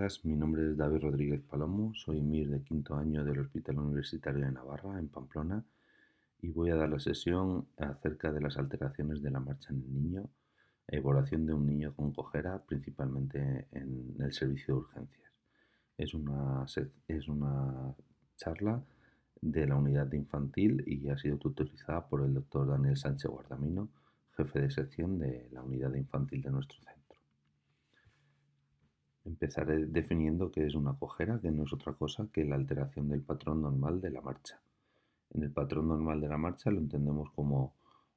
días, mi nombre es David Rodríguez Palomo, soy MIR de quinto año del Hospital Universitario de Navarra, en Pamplona, y voy a dar la sesión acerca de las alteraciones de la marcha en el niño, evaluación de un niño con cojera, principalmente en el servicio de urgencias. Es una charla de la unidad de infantil y ha sido tutorizada por el doctor Daniel Sánchez Guardamino, jefe de sección de la unidad de infantil de nuestro centro. Empezaré definiendo qué es una cojera, que no es otra cosa que la alteración del patrón normal de la marcha. En el patrón normal de la marcha lo entendemos como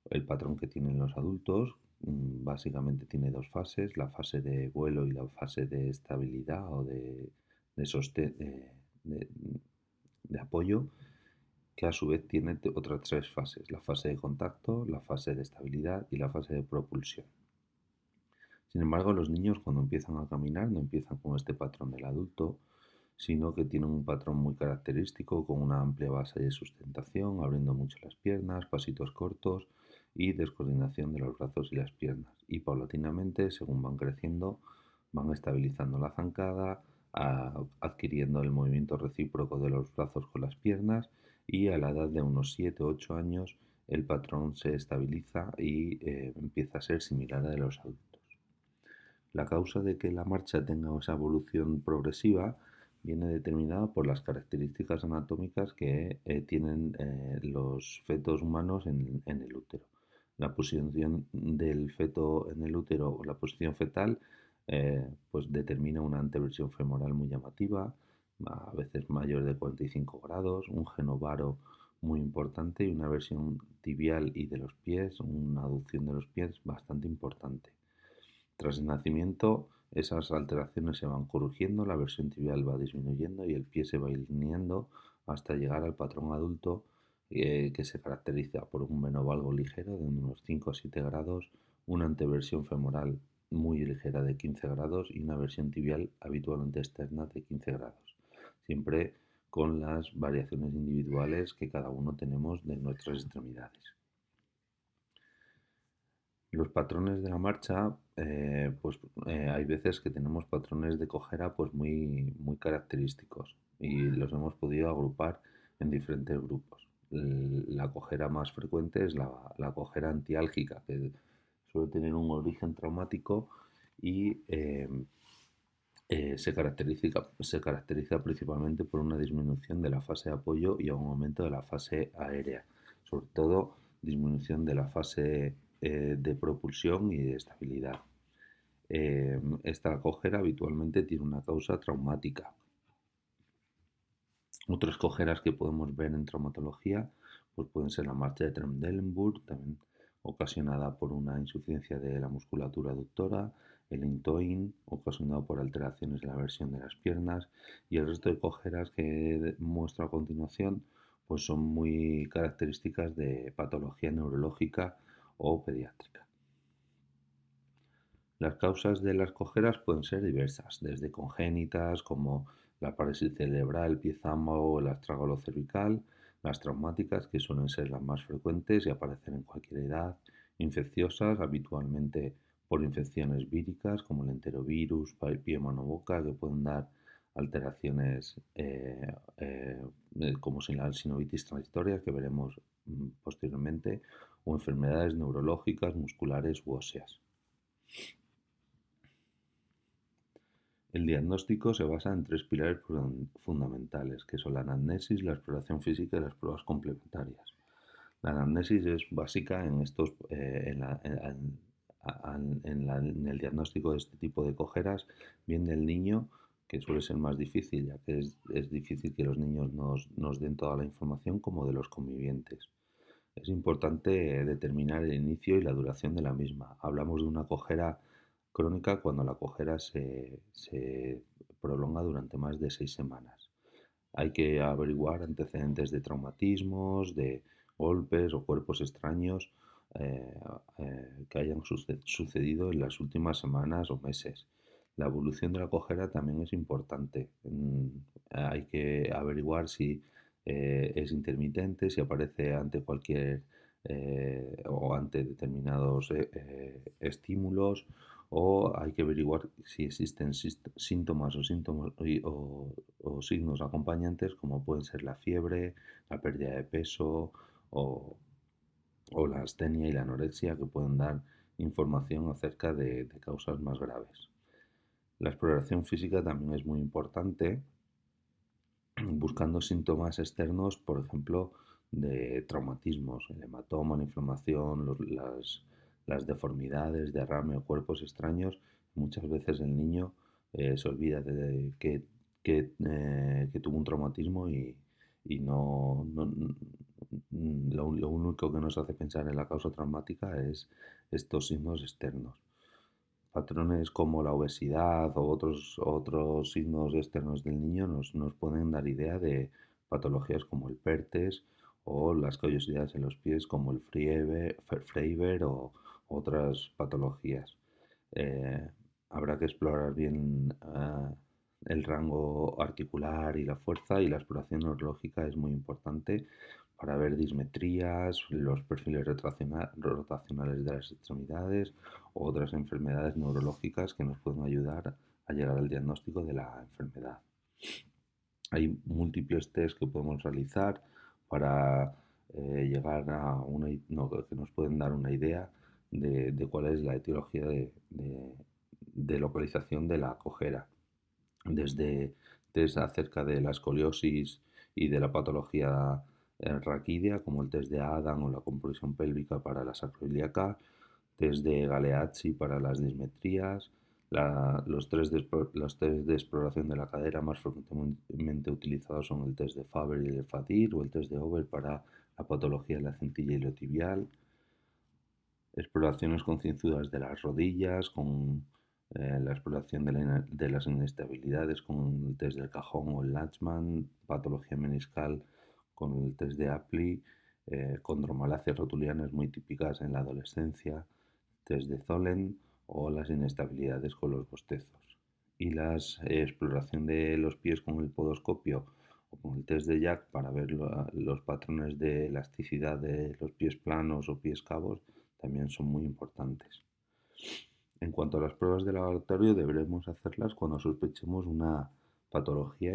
el patrón que tienen los adultos. Básicamente tiene dos fases, la fase de vuelo y la fase de estabilidad o de sostén, de- de apoyo, que a su vez tiene otras tres fases, la fase de contacto, la fase de estabilidad y la fase de propulsión. Sin embargo, los niños cuando empiezan a caminar no empiezan con este patrón del adulto, sino que tienen un patrón muy característico con una amplia base de sustentación, abriendo mucho las piernas, pasitos cortos y descoordinación de los brazos y las piernas. Y paulatinamente, según van creciendo, van estabilizando la zancada, adquiriendo el movimiento recíproco de los brazos con las piernas y a la edad de unos 7 o 8 años el patrón se estabiliza y empieza a ser similar a de los adultos. La causa de que la marcha tenga esa evolución progresiva viene determinada por las características anatómicas que tienen los fetos humanos en el útero. La posición del feto en el útero o la posición fetal pues determina una anteversión femoral muy llamativa, a veces mayor de 45 grados, un genovaro muy importante y una versión tibial y de los pies, una aducción de los pies bastante importante. Tras el nacimiento, esas alteraciones se van corrigiendo, la versión tibial va disminuyendo y el pie se va alineando hasta llegar al patrón adulto, que se caracteriza por un menovalgo ligero de unos 5 a 7 grados, una anteversión femoral muy ligera de 15 grados y una versión tibial habitualmente externa de 15 grados, siempre con las variaciones individuales que cada uno tenemos de nuestras extremidades. Los patrones de la marcha, hay veces que tenemos patrones de cojera pues muy característicos y los hemos podido agrupar en diferentes grupos. La cojera más frecuente es la cojera antiálgica, que suele tener un origen traumático y se caracteriza principalmente por una disminución de la fase de apoyo y un aumento de la fase aérea, sobre todo disminución de la fase de propulsión y de estabilidad. Esta cojera habitualmente tiene una causa traumática. Otras cojeras que podemos ver en traumatología pues pueden ser la marcha de Trendelenburg, también ocasionada por una insuficiencia de la musculatura aductora, el intoin, ocasionado por alteraciones en la versión de las piernas, y el resto de cojeras que muestro a continuación pues son muy características de patología neurológica o pediátrica. Las causas de las cojeras pueden ser diversas, desde congénitas como la parálisis cerebral, el pie-zamba o el astrágalo cervical, las traumáticas, que suelen ser las más frecuentes y aparecen en cualquier edad, infecciosas, habitualmente por infecciones víricas como el enterovirus, pie, mano, boca, que pueden dar alteraciones como la sinovitis transitoria, que veremos posteriormente, o enfermedades neurológicas, musculares u óseas. El diagnóstico se basa en tres pilares fundamentales, que son la anamnesis, la exploración física y las pruebas complementarias. La anamnesis es básica en el diagnóstico de este tipo de cojeras, bien del niño, que suele ser más difícil, ya que es difícil que los niños nos den toda la información, como de los convivientes. Es importante determinar el inicio y la duración de la misma. Hablamos de una cojera crónica cuando la cojera se prolonga durante más de 6 semanas. Hay que averiguar antecedentes de traumatismos, de golpes o cuerpos extraños eh, que hayan sucedido en las últimas semanas o meses. La evolución de la cojera también es importante. Hay que averiguar si es intermitente, si aparece ante cualquier o ante determinados estímulos, o hay que averiguar si existen síntomas o signos acompañantes como pueden ser la fiebre, la pérdida de peso o, o la astenia y la anorexia que pueden dar información acerca de causas más graves. La exploración física también es muy importante, buscando síntomas externos, por ejemplo, de traumatismos, el hematoma, la inflamación, las deformidades, derrame o cuerpos extraños. Muchas veces el niño se olvida de que tuvo un traumatismo y lo único que nos hace pensar en la causa traumática es estos signos externos. Patrones como la obesidad o otros signos externos del niño nos pueden dar idea de patologías como el PERTES o las callosidades en los pies como el Freiberg o otras patologías. Eh, Habrá que explorar bien el rango articular y la fuerza, y la exploración neurológica es muy importante para ver dismetrías, los perfiles rotacionales de las extremidades o otras enfermedades neurológicas que nos pueden ayudar a llegar al diagnóstico de la enfermedad. Hay múltiples test que podemos realizar para llegar a que nos pueden dar una idea de cuál es la etiología de localización de la cojera, desde test acerca de la escoliosis y de la patología raquídea, como el test de Adam o la compresión pélvica para la sacroiliaca, test de Galeazzi para las dismetrías, los test de exploración de la cadera más frecuentemente utilizados son el test de Faber y el de Fadir o el test de Over para la patología de la cintilla iliotibial, exploraciones concienzudas de las rodillas, con la exploración de las inestabilidades con el test del cajón o el Latchman, patología meniscal con el test de Apley, condromalacias rotulianas muy típicas en la adolescencia, test de Tholen o las inestabilidades con los bostezos. Y la exploración de los pies con el podoscopio o con el test de Jack para ver los patrones de elasticidad de los pies planos o pies cabos también son muy importantes. En cuanto a las pruebas de laboratorio, deberemos hacerlas cuando sospechemos una patología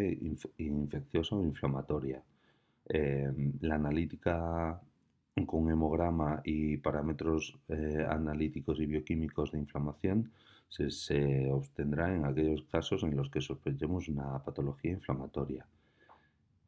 infecciosa o inflamatoria. La analítica con hemograma y parámetros analíticos y bioquímicos de inflamación se obtendrá en aquellos casos en los que sospechemos una patología inflamatoria.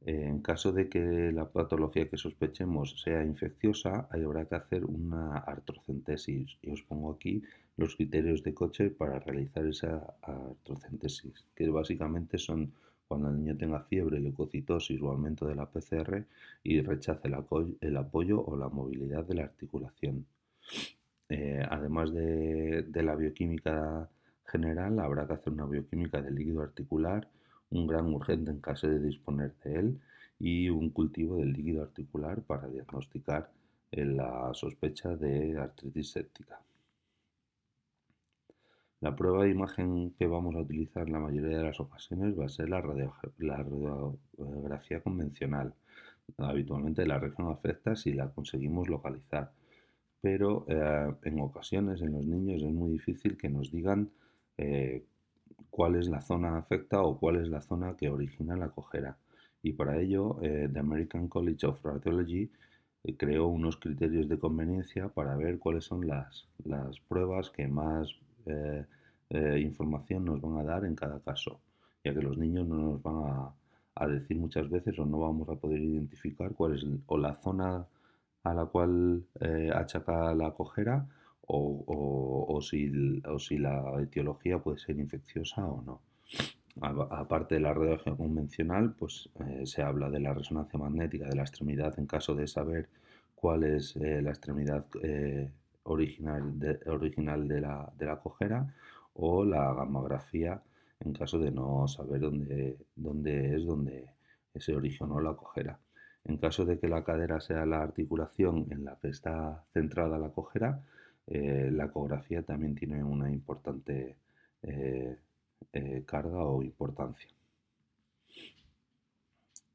En caso de que la patología que sospechemos sea infecciosa, habrá que hacer una artrocentesis. Y os pongo aquí los criterios de Kocher para realizar esa artrocentesis, que básicamente son cuando el niño tenga fiebre, leucocitosis o aumento de la PCR y rechace el apoyo o la movilidad de la articulación. Además de la bioquímica general, habrá que hacer una bioquímica del líquido articular, un gran urgente en caso de disponer de él, y un cultivo del líquido articular para diagnosticar la sospecha de artritis séptica. La prueba de imagen que vamos a utilizar en la mayoría de las ocasiones va a ser la radiografía convencional. Habitualmente la región afecta si la conseguimos localizar, pero en ocasiones en los niños es muy difícil que nos digan eh, cuál es la zona afecta o cuál es la zona que origina la cojera. Y para ello, The American College of Radiology creó unos criterios de conveniencia para ver cuáles son las pruebas que más información nos van a dar en cada caso, ya que los niños no nos van a decir muchas veces o no vamos a poder identificar cuál es o la zona a la cual achaca la cojera o si la etiología puede ser infecciosa o no. Aparte de la radiología convencional, pues se habla de la resonancia magnética de la extremidad en caso de saber cuál es la extremidad original de la cojera, o la gamografía en caso de no saber dónde se originó la cojera. En caso de que la cadera sea la articulación en la que está centrada la cojera, la ecografía también tiene una importante eh, carga o importancia.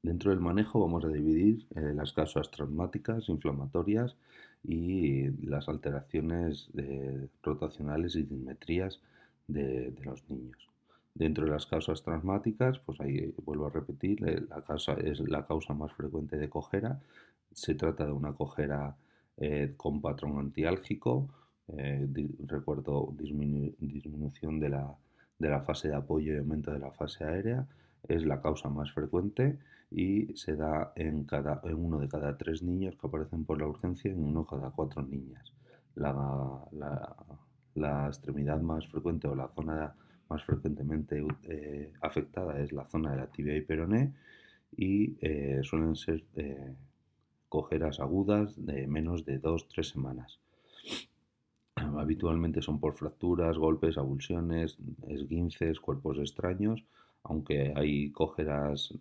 Dentro del manejo vamos a dividir las causas traumáticas, inflamatorias y las alteraciones rotacionales y dismetrías de los niños. Dentro de las causas traumáticas, pues ahí vuelvo a repetir, la causa es la causa más frecuente de cojera. Se trata de una cojera con patrón antiálgico, recuerdo disminución de la fase de apoyo y aumento de la fase aérea, es la causa más frecuente y se da en uno de cada 3 niños que aparecen por la urgencia y en uno de cada 4 niñas. La, la- la extremidad más frecuente o la zona más frecuentemente afectada es la zona de la tibia y peroné y suelen ser cojeras agudas de menos de 2 o 3 semanas. Habitualmente son por fracturas, golpes, avulsiones, esguinces, cuerpos extraños, aunque hay cógeras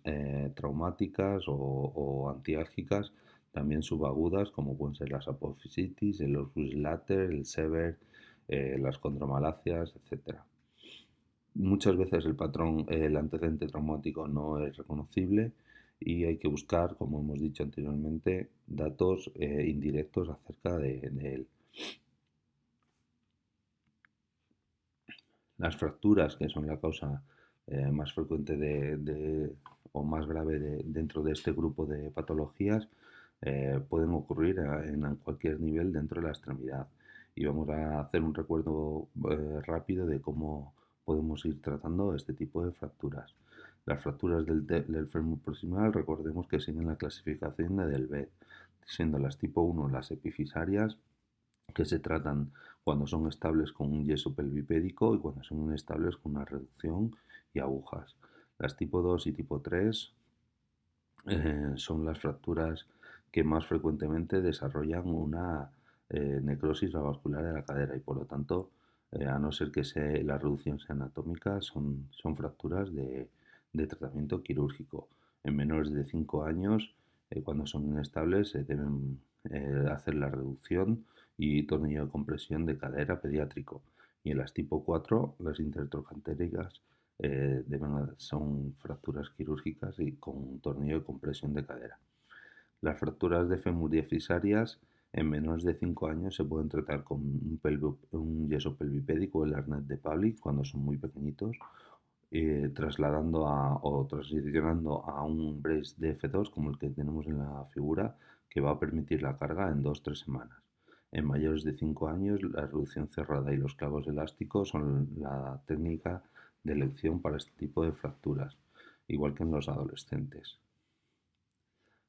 traumáticas o antiálgicas, también subagudas, como pueden ser las apofisitis, el opus later, el sever, las condromalacias, etc. Muchas veces el patrón, el antecedente traumático no es reconocible y hay que buscar, como hemos dicho anteriormente, datos indirectos acerca de él. Las fracturas, que son la causa más frecuente o más grave dentro de este grupo de patologías, pueden ocurrir en cualquier nivel dentro de la extremidad. Y vamos a hacer un recuerdo rápido de cómo podemos ir tratando este tipo de fracturas. Las fracturas del fémur proximal, recordemos que siguen la clasificación de Delbet, siendo las tipo 1 las epifisarias, que se tratan cuando son estables con un yeso pelvipédico y cuando son inestables con una reducción y agujas. Las tipo 2 y tipo 3 son las fracturas que más frecuentemente desarrollan una necrosis vascular de la cadera y por lo tanto, a no ser que la reducción sea anatómica, son fracturas de tratamiento quirúrgico. En menores de 5 años, cuando son inestables, se deben hacer la reducción y tornillo de compresión de cadera pediátrico. Y en las tipo 4, las intertrocantéricas, son fracturas quirúrgicas y con un tornillo de compresión de cadera. Las fracturas de fémur diafisarias en menores de 5 años se pueden tratar con un yeso pelvipédico o el arnés de Pavlik cuando son muy pequeñitos, o transicionando a un brace de F2 como el que tenemos en la figura, que va a permitir la carga en 2 o 3 semanas. En mayores de 5 años, la reducción cerrada y los clavos elásticos son la técnica de elección para este tipo de fracturas, igual que en los adolescentes.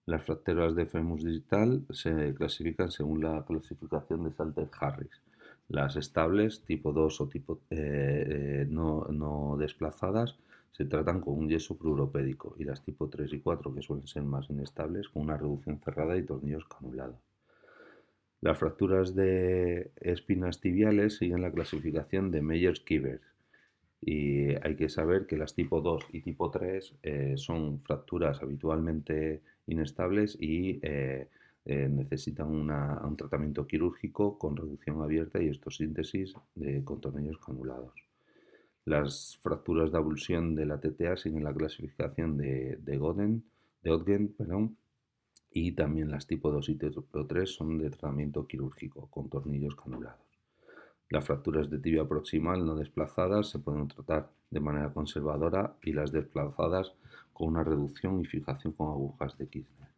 Las fracturas de fémur distal se clasifican según la clasificación de Salter-Harris. Las estables, tipo 2 o tipo no desplazadas, se tratan con un yeso pleuropédico y las tipo 3 y 4, que suelen ser más inestables, con una reducción cerrada y tornillos canulados. Las fracturas de espinas tibiales siguen la clasificación de Meyers-Kiever y hay que saber que las tipo 2 y tipo 3 son fracturas habitualmente inestables y necesitan un tratamiento quirúrgico con reducción abierta y estosíntesis con tornillos canulados. Las fracturas de avulsión de la TTA siguen la clasificación de Odgen, perdón, y también las tipo 2 y tipo 3 son de tratamiento quirúrgico con tornillos canulados. Las fracturas de tibia proximal no desplazadas se pueden tratar de manera conservadora y las desplazadas con una reducción y fijación con agujas de Kirchner.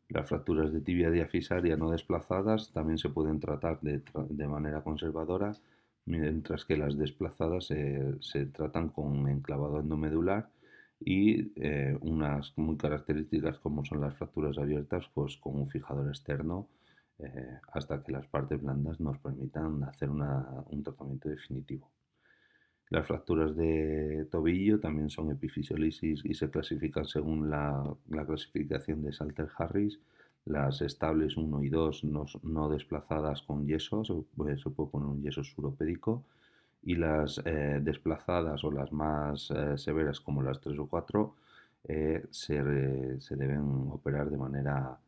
Las fracturas de tibia diafisaria no desplazadas también se pueden tratar de manera conservadora, mientras que las desplazadas se tratan con enclavado endomedular y unas muy características como son las fracturas abiertas, pues con un fijador externo hasta que las partes blandas nos permitan hacer un tratamiento definitivo. Las fracturas de tobillo también son epifisiolisis y se clasifican según la clasificación de Salter-Harris. Las estables 1 y 2 no desplazadas con yeso, se puede poner un yeso suropédico, y las desplazadas o las más severas como las 3 o 4 se deben operar de manera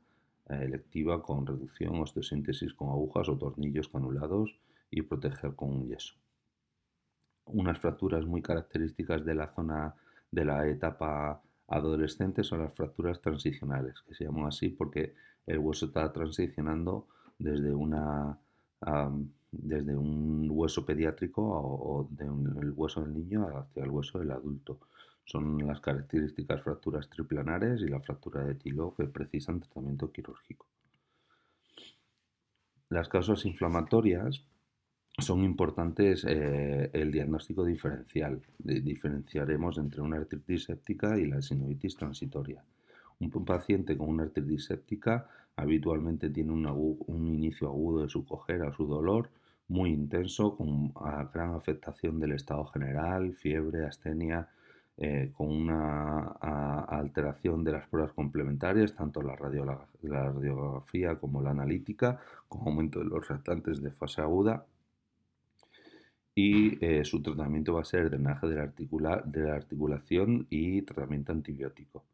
electiva con reducción, osteosíntesis con agujas o tornillos canulados y proteger con un yeso. Unas fracturas muy características de la zona de la etapa adolescente son las fracturas transicionales, que se llaman así porque el hueso está transicionando desde una desde un hueso pediátrico o el hueso del niño hacia el hueso del adulto. Son las características fracturas triplanares y la fractura de tilo que precisan tratamiento quirúrgico. Las causas inflamatorias son importantes el diagnóstico diferencial. Diferenciaremos entre una artritis séptica y la sinovitis transitoria. Un paciente con una artritis séptica habitualmente tiene un inicio agudo de su cojera o su dolor muy intenso, con gran afectación del estado general, fiebre, astenia, con una alteración de las pruebas complementarias, tanto la radiografía como la analítica, con aumento de los reactantes de fase aguda, y su tratamiento va a ser drenaje de la articulación y tratamiento antibiótico.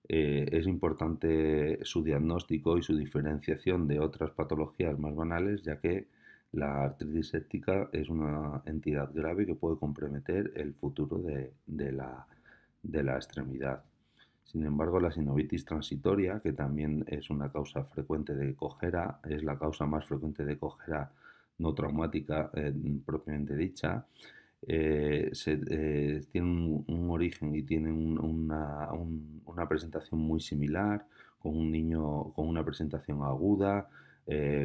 Es importante su diagnóstico y su diferenciación de otras patologías más banales, ya que la artritis séptica es una entidad grave que puede comprometer el futuro de la extremidad. Sin embargo, la sinovitis transitoria, que también es una causa frecuente de cojera, es la causa más frecuente de cojera no traumática propiamente dicha, tiene un origen y tiene una presentación muy similar, con un niño con una presentación aguda,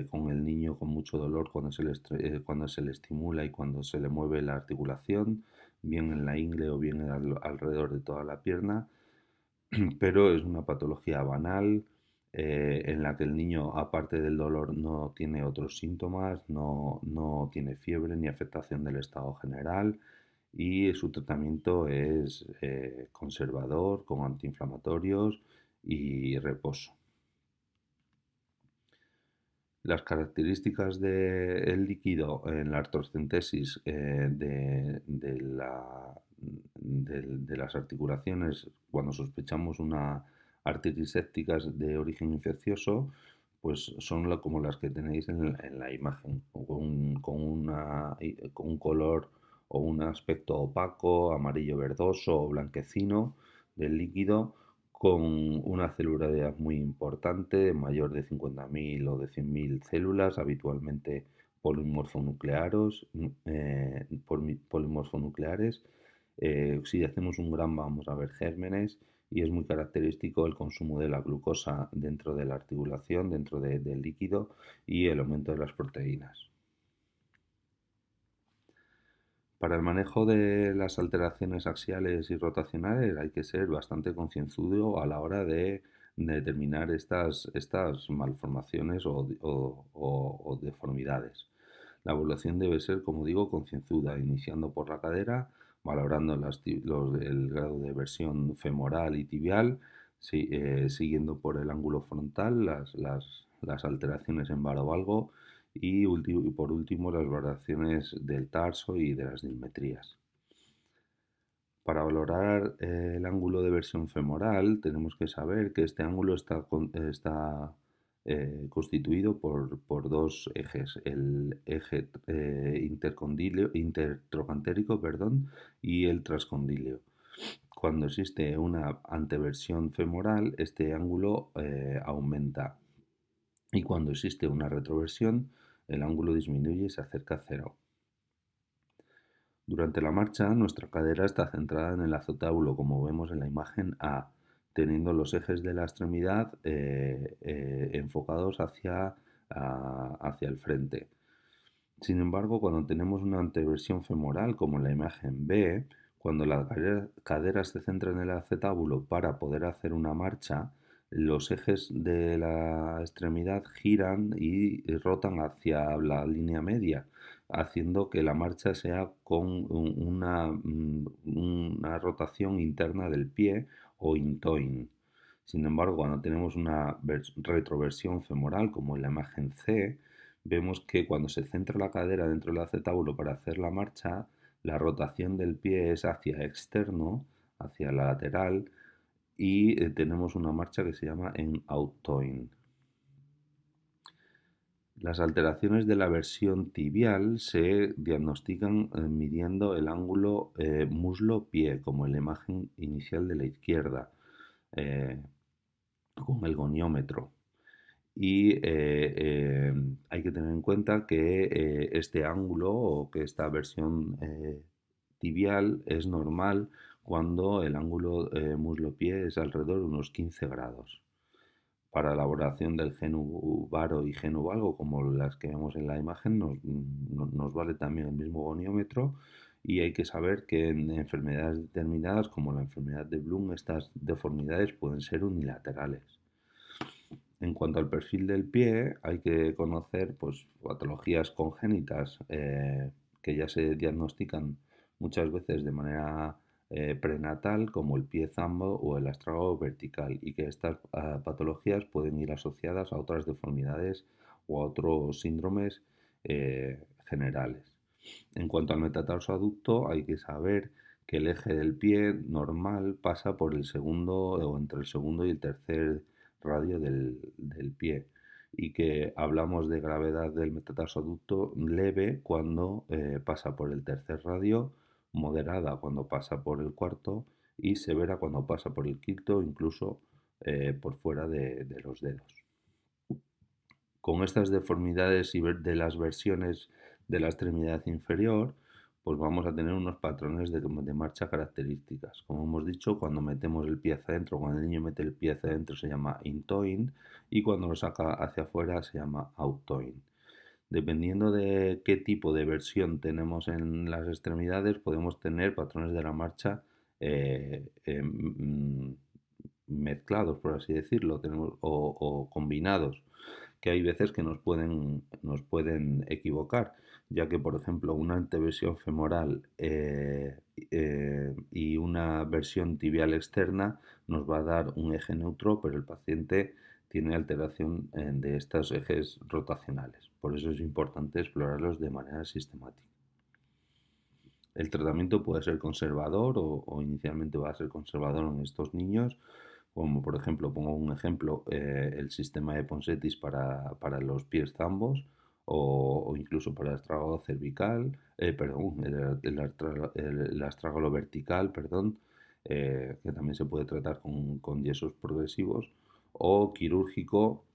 con el niño con mucho dolor cuando se le estimula y cuando se le mueve la articulación, bien en la ingle o bien alrededor de toda la pierna, pero es una patología banal, en la que el niño, aparte del dolor, no tiene otros síntomas, no tiene fiebre ni afectación del estado general, y su tratamiento es conservador, con antiinflamatorios y reposo. Las características del líquido en la artrocentesis de las articulaciones, cuando sospechamos una artritis séptica de origen infeccioso, pues son como las que tenéis en la imagen, con un color o un aspecto opaco, amarillo verdoso o blanquecino del líquido, con una celularidad muy importante, mayor de 50.000 o de 100.000 células, habitualmente polimorfonucleares. Si hacemos un gran vamos a ver gérmenes, y es muy característico el consumo de la glucosa dentro de la articulación, del líquido, y el aumento de las proteínas. Para el manejo de las alteraciones axiales y rotacionales hay que ser bastante concienzudo a la hora de determinar estas malformaciones o deformidades. La evaluación debe ser, como digo, concienzuda, iniciando por la cadera, valorando el grado de versión femoral y tibial, siguiendo por el ángulo frontal, las alteraciones en varovalgo, y por último las variaciones del tarso y de las dismetrías. Para valorar el ángulo de versión femoral tenemos que saber que este ángulo está constituido por dos ejes, el eje intertrocantérico, y el transcondilio. Cuando existe una anteversión femoral, este ángulo aumenta, y cuando existe una retroversión, el ángulo disminuye y se acerca a cero. Durante la marcha, nuestra cadera está centrada en el acetábulo, como vemos en la imagen A, teniendo los ejes de la extremidad enfocados hacia el frente. Sin embargo, cuando tenemos una anteversión femoral, como en la imagen B, cuando la cadera se centra en el acetábulo para poder hacer una marcha, los ejes de la extremidad giran y rotan hacia la línea media, haciendo que la marcha sea con una rotación interna del pie, o intoin. Sin embargo, cuando tenemos una retroversión femoral, como en la imagen C, vemos que cuando se centra la cadera dentro del acetábulo para hacer la marcha, la rotación del pie es hacia externo, hacia la lateral, y tenemos una marcha que se llama en Outtoin. Las alteraciones de la versión tibial se diagnostican midiendo el ángulo muslo-pie, como en la imagen inicial de la izquierda, con el goniómetro. y hay que tener en cuenta que este ángulo o que esta versión tibial es normal cuando el ángulo muslo-pie es alrededor de unos 15 grados. Para la elaboración del genu varo y genu valgo, como las que vemos en la imagen, nos vale también el mismo goniómetro, y hay que saber que en enfermedades determinadas, como la enfermedad de Bloom, estas deformidades pueden ser unilaterales. En cuanto al perfil del pie, hay que conocer pues, patologías congénitas que ya se diagnostican muchas veces de manera prenatal, como el pie zambo o el astrágalo vertical, y que estas patologías pueden ir asociadas a otras deformidades o a otros síndromes generales. En cuanto al metatarso aducto, hay que saber que el eje del pie normal pasa por el segundo o entre el segundo y el tercer radio del pie, y que hablamos de gravedad del metatarsoducto leve cuando pasa por el tercer radio, moderada cuando pasa por el cuarto y severa cuando pasa por el quinto, incluso por fuera de los dedos. Con estas deformidades y de las versiones de la extremidad inferior, pues vamos a tener unos patrones de marcha características. Como hemos dicho, cuando metemos el pie hacia adentro, cuando el niño mete el pie hacia adentro se llama in-toeing, y cuando lo saca hacia afuera se llama out-toeing. Dependiendo de qué tipo de versión tenemos en las extremidades, podemos tener patrones de la marcha mezclados, por así decirlo, o combinados, que hay veces que nos pueden equivocar, ya que, por ejemplo, una anteversión femoral y una versión tibial externa nos va a dar un eje neutro, pero el paciente tiene alteración de estos ejes rotacionales. Por eso es importante explorarlos de manera sistemática. El tratamiento puede ser conservador o inicialmente va a ser conservador en estos niños, como por ejemplo, pongo un ejemplo, el sistema de Ponseti para los pies zambos o incluso para el astrágalo cervical, perdón, el astrágalo vertical, perdón, que también se puede tratar con yesos progresivos, o quirúrgico.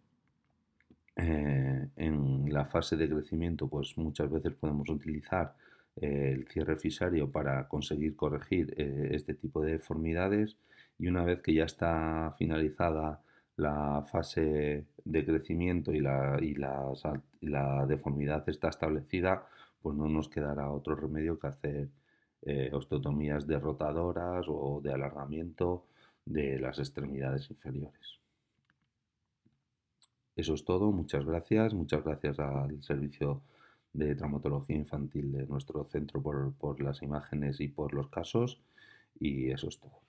En la fase de crecimiento, pues muchas veces podemos utilizar el cierre fisario para conseguir corregir este tipo de deformidades, y una vez que ya está finalizada la fase de crecimiento y la deformidad está establecida, pues no nos quedará otro remedio que hacer osteotomías derrotadoras o de alargamiento de las extremidades inferiores. Eso es todo, muchas gracias al servicio de traumatología infantil de nuestro centro por las imágenes y por los casos, y eso es todo.